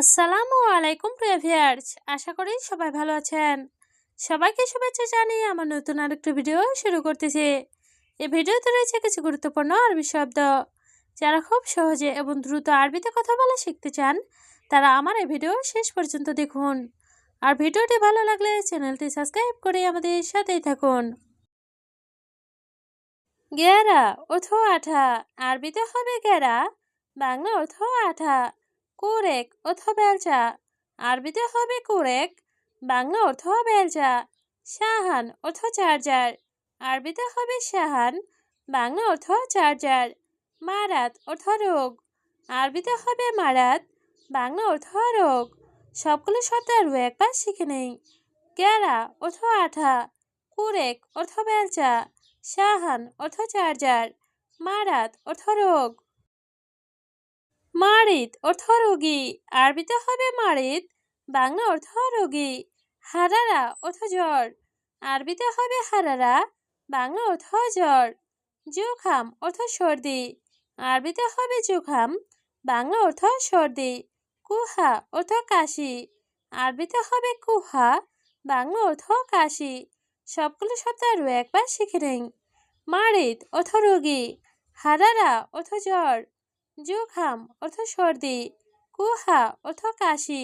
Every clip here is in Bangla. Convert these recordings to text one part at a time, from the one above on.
আসসালামু আলাইকুম প্রিয় ভিউয়ার্স, আশা করি সবাই ভালো আছেন। সবাইকে শুভেচ্ছা জানিয়ে আমার নতুন আরেকটি ভিডিও শুরু করতেছি। এই ভিডিওতে রয়েছে কিছু গুরুত্বপূর্ণ আরবি শব্দ। যারা খুব সহজে এবং দ্রুত আরবিতে কথা বলা শিখতে চান, তারা আমার এই ভিডিও শেষ পর্যন্ত দেখুন। আর ভিডিওটি ভালো লাগলে চ্যানেলটি সাবস্ক্রাইব করে আমাদের সাথেই থাকুন। গেরা অর্থ আঠা, আরবিতে হবে গেরা, বাংলা অর্থ আঠা। কুরেক অর্থ বেলচা, আরবিতে হবে কুরেক, বাংলা অর্থ বেলচা। শাহান অর্থ চার্জার, আরবিতে হবে শাহান, বাংলা অর্থ চার্জার। মারাত অর্থ রোগ, আরবিতে হবে মারাত, বাংলা অর্থ রোগ। সবগুলো শব্দ আরও একবার শিখে নেই। গেরা অর্থ আঠা, কুরেক অর্থ বেলচা, শাহান অর্থ চার্জার, মারাত অর্থ রোগ। মারিদ অর্থ রোগী, আরবিতে হবে মারিদ, বাংলা অর্থ রোগী। হারারা অর্থ জ্বর, আরবিতে হবে হারারা, বাংলা অর্থ জ্বর। জুখাম অর্থ সর্দি, আরবিতে হবে জুখাম, বাংলা অর্থ সর্দি। কুহা অর্থ কাশি, আরবিতে হবে কুহা, বাংলা অর্থ কাশি। সবগুলো শব্দ আরও একবার শিখে নেই। মারিদ অর্থ রোগী, হারারা অর্থ জ্বর, জুখাম অর্থ সর্দি, কুহা অর্থ কাশি।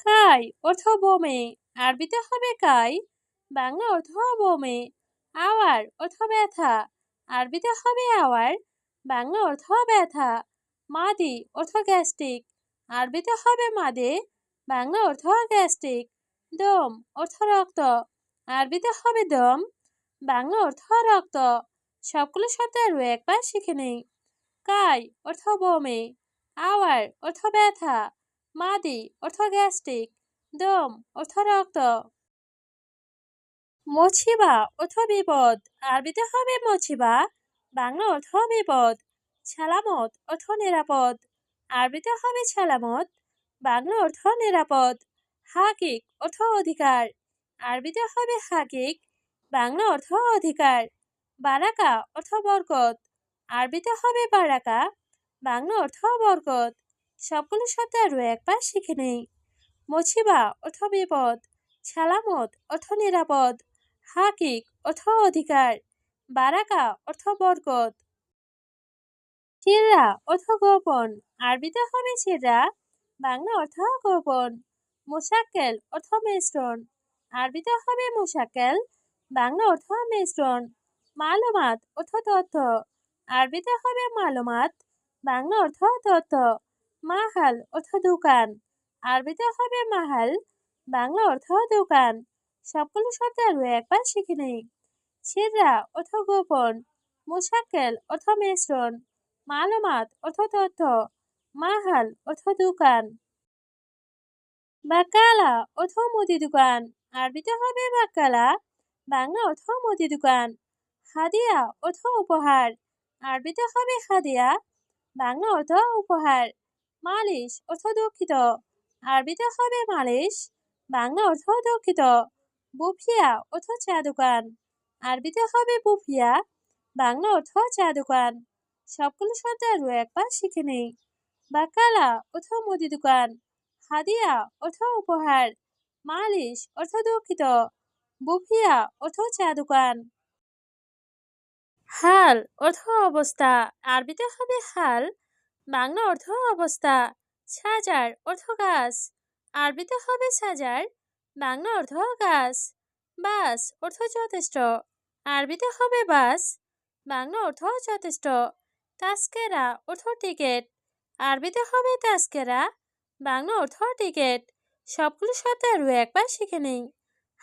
কাই অর্থ বমি, আরবিতে হবে কাই, বাংলা অর্থ বমি। আওয়ার অর্থ ব্যথা, আরবিতে হবে আওয়ার, বাংলা অর্থ ব্যথা। মাদি অর্থ গ্যাস্ট্রিক, আরবিতে হবে মাদে, বাংলা অর্থ গ্যাস্ট্রিক। দম অর্থ রক্ত, আরবিতে হবে দম, বাংলা অর্থ রক্ত। সবগুলো শব্দ আরও একবার শিখে নেই। কাই অর্থ বমি, আওয়ার অর্থ ব্যথা, মাদি অর্থ গ্যাস্ট্রিক, দম অর্থ রক্ত। মছিবা অর্থ বিপদ, আরবিতে হবে মছিবা, বাংলা অর্থ বিপদ। সালামত অর্থ নিরাপদ, আরবিতে হবে সালামত, বাংলা অর্থ নিরাপদ। হাকিক অর্থ অধিকার, আরবিতে হবে হাকিক, বাংলা অর্থ অধিকার। বারাকা অর্থ বরকত, আরবিতে হবে বারাকা, বাংলা অর্থ বরকত। সবগুলো শব্দ আরও একবার শিখে নেই। মছিবা অর্থ বিপদ, সালামত অর্থ নিরাপদ, হাকিক অর্থ অধিকার, বারাকা অর্থ বরকত। সিররা অর্থ গোপন, আরবিতে হবে সিররা, বাংলা অর্থ গোপন। মোশাক্কেল অর্থ মিশ্রণ, আরবিতে হবে মোশাক্কেল, বাংলা অর্থ মিশ্রণ। মালুমাত অর্থ তথ্য, আরবিতে হবে মালুমাত, বাংলা অর্থ তথ্য। মাহাল অর্থ দোকান, আরবিতে হবে মাহাল, বাংলা অর্থ দোকান। সবগুলো শব্দ আরও একবার শিখে নেই। সিররা অর্থ গোপন, মোশাক্কেল অর্থ মিশ্রণ, মালুমাত অর্থ তথ্য, মাহাল অর্থ দোকান। বাকালা অর্থ মুদি দোকান, আরবিতে হবে বাকালা, বাংলা অর্থ মুদি দোকান। হাদিয়া অর্থ উপহার, আরবিতে হবে হাদিয়া, বাংলা অর্থ উপহার। মালিশ অর্থ দুঃখিত, আরবিতে হবে মালিশ, বাংলা অর্থ দুঃখিত। বুফিয়া অর্থ চা দোকান, আরবিতে হবে বুফিয়া, বাংলা অর্থ চা দোকান। সবগুলো শব্দ আরও একবার শিখে নেই। বাকালা অর্থ মুদি দোকান, হাদিয়া অর্থ উপহার, মালিশ অর্থ দুঃখিত, বুফিয়া অর্থ চা দোকান। হাল অর্থ অবস্থা, আরবিতে হবে হাল, বাংলা অর্থ অবস্থা। সাজার অর্থ গাছ, আরবিতে হবে সাজার, বাংলা অর্থ গাছ। বাস অর্থ যথেষ্ট, আরবিতে হবে বাস, বাংলা অর্থ যথেষ্ট। তাস্কেরা অর্থ টিকেট, আরবিতে হবে তাস্কেরা, বাংলা অর্থ টিকেট। সবগুলো শব্দ আরও একবার শিখে নেই।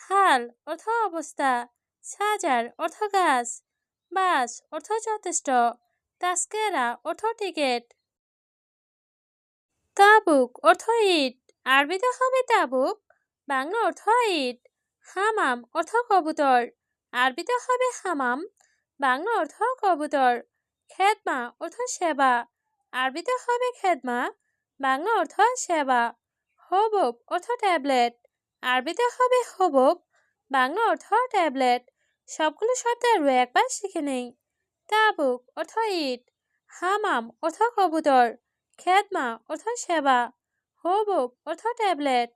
হাল অর্থ অবস্থা, সাজার অর্থ গাছ, বাস অর্থ যথেষ্ট, তাস্কেরা অর্থ টিকেট। তাবুক অর্থ ইট, আরবিতে হবে তাবুক, বাংলা অর্থ ইট। হামাম অর্থ কবুতর, আরবিতে হবে হামাম, বাংলা অর্থ কবুতর। খেদমা অর্থ সেবা, আরবিতে হবে খেদমা, বাংলা অর্থ সেবা। হবুব অর্থ ট্যাবলেট, আরবিতে হবে হবুব, বাংলা অর্থ ট্যাবলেট। সবগুলো শব্দ আরও একবার শিখে নেই। তাবুক অর্থ ইট, হামাম অর্থ কবুতর, খেদমা অর্থ সেবা, হুবুব অর্থ ট্যাবলেট।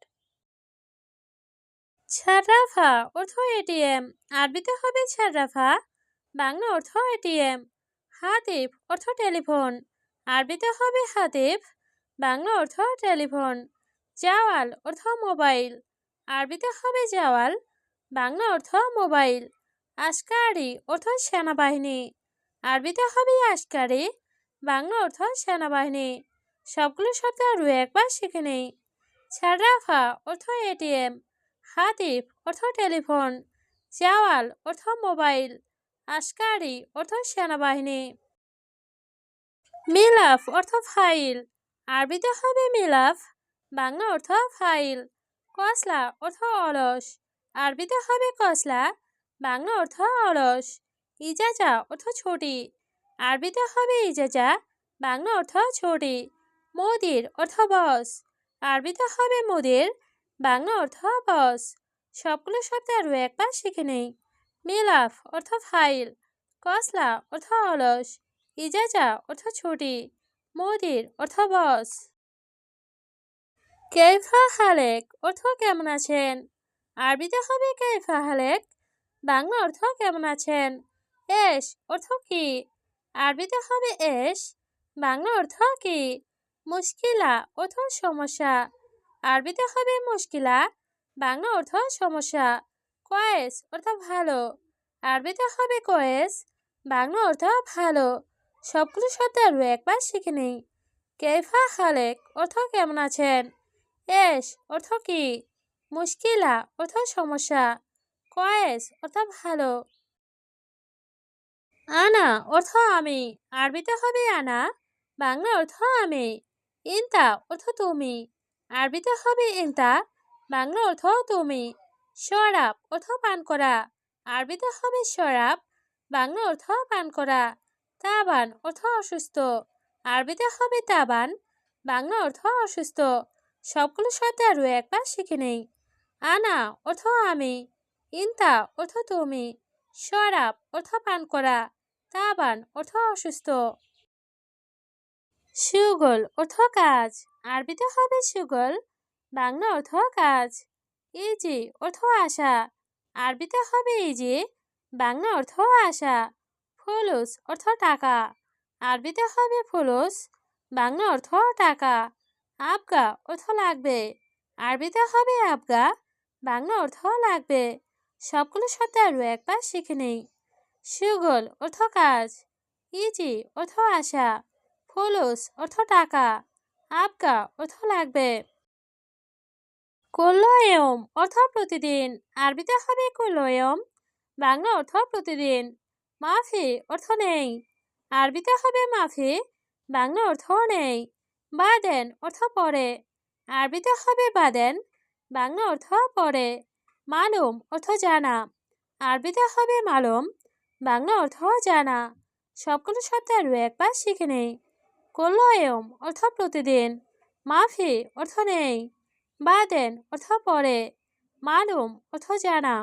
ছাররাফা অর্থ এটিএম, আরবিতে হবে ছাররাফা, বাংলা অর্থ এটিএম। হাতিফ অর্থ টেলিফোন, আরবিতে হবে হাতিফ, বাংলা অর্থ টেলিফোন। জাওয়াল অর্থ মোবাইল, আরবিতে হবে জাওয়াল, বাংলা অর্থ মোবাইল। আশকারি অর্থ সেনাবাহিনী, আরবিতে হবে আশকারি, বাংলা অর্থ সেনাবাহিনী। সবগুলো শব্দ আরও একবার শিখে নেই। ছাররাফা অর্থ এটিএম, হাতিফ অর্থ টেলিফোন, জাওয়াল অর্থ মোবাইল, আশকারি অর্থ সেনাবাহিনী। মিলাফ অর্থ ফাইল, আরবিতে হবে মিলাফ, বাংলা অর্থ ফাইল। কসলা অর্থ অলস, আরবিতে হবে কসলা, বাংলা অর্থ অলস। ইজাজা অর্থ ছুটি, আরবিতে হবে ইজাজা, বাংলা অর্থ ছুটি। মুদির অর্থ বস, আরবিতে হবে মুদির, বাংলা অর্থ বস। সবগুলো শব্দ আরও একবার শিখে নেই। মিলাফ অর্থ ফাইল, কসলা অর্থ অলস, ইজাজা অর্থ ছুটি, মুদির অর্থ বস। কেইফা হালেক অর্থ কেমন আছেন, আরবিতে হবে কেইফা হালেক, বাংলা অর্থ কেমন আছেন। এশ অর্থ কি, আরবিতে হবে এশ, বাংলা অর্থ কি। মুশকিলা অর্থ সমস্যা, আরবিতে হবে মুশকিলা, বাংলা অর্থ সমস্যা। কয়েস অর্থ ভালো, আরবিতে হবে কয়েস, বাংলা অর্থ ভালো। সবগুলো শব্দ আরও একবার শিখে নেই। কেইফা হালেক অর্থ কেমন আছেন, এশ অর্থ কি, মুশকিলা অর্থ সমস্যা, কয়েস অর্থ ভালো। আনা অর্থ আমি, আরবিতে হবে আনা, বাংলা অর্থ আমি। ইনতা অর্থ তুমি, আরবিতে হবে ইনতা, বাংলা অর্থ তুমি। শরাব অর্থ পান করা, আরবিতে হবে শরাব, বাংলা অর্থ পান করা। তাবান অর্থ অসুস্থ, আরবিতে হবে তাবান, বাংলা অর্থ অসুস্থ। সবগুলো শব্দ আরও একবার শিখে নেই। আনা অর্থ আমি, ইনতা অর্থ তুমি, শরাব অর্থ পান করা, তাবান অর্থ অসুস্থ। সুগল অর্থ কাজ, আরবিতে হবে সুগল, বাংলা অর্থ কাজ। ইজি অর্থ আশা, আরবিতে হবে ইজি, বাংলা অর্থ আশা। ফুলুস অর্থ টাকা, আরবিতে হবে ফুলুস, বাংলা অর্থ টাকা। আবগা অর্থ লাগবে, আরবিতে হবে আবগা, বাংলা অর্থ লাগবে। সবগুলো শব্দ আরও একবার শিখে নেই। সুগল অর্থ কাজ, ইজি অর্থ আশা, ফুলুস অর্থ টাকা, আবগা অর্থ লাগবে। কুল্লয়ম অর্থ প্রতিদিন, আরবিতে হবে কুল্লয়ম, বাংলা অর্থ প্রতিদিন। মাফি অর্থ নেই, আরবিতে হবে মাফি, বাংলা অর্থ নেই। বাদেন অর্থ পরে, আরবিতে হবে বাদেন, বাংলা অর্থ পরে। মালুম অর্থ জানা, আরবিতে হবে মালুম, বাংলা অর্থ জানা। সবগুলো শব্দ আরও একবার শিখে নেই। কুল্লয়ম অর্থ প্রতিদিন, মাফি অর্থ নেই, বাদেন অর্থ পরে, মালুম অর্থ জানা।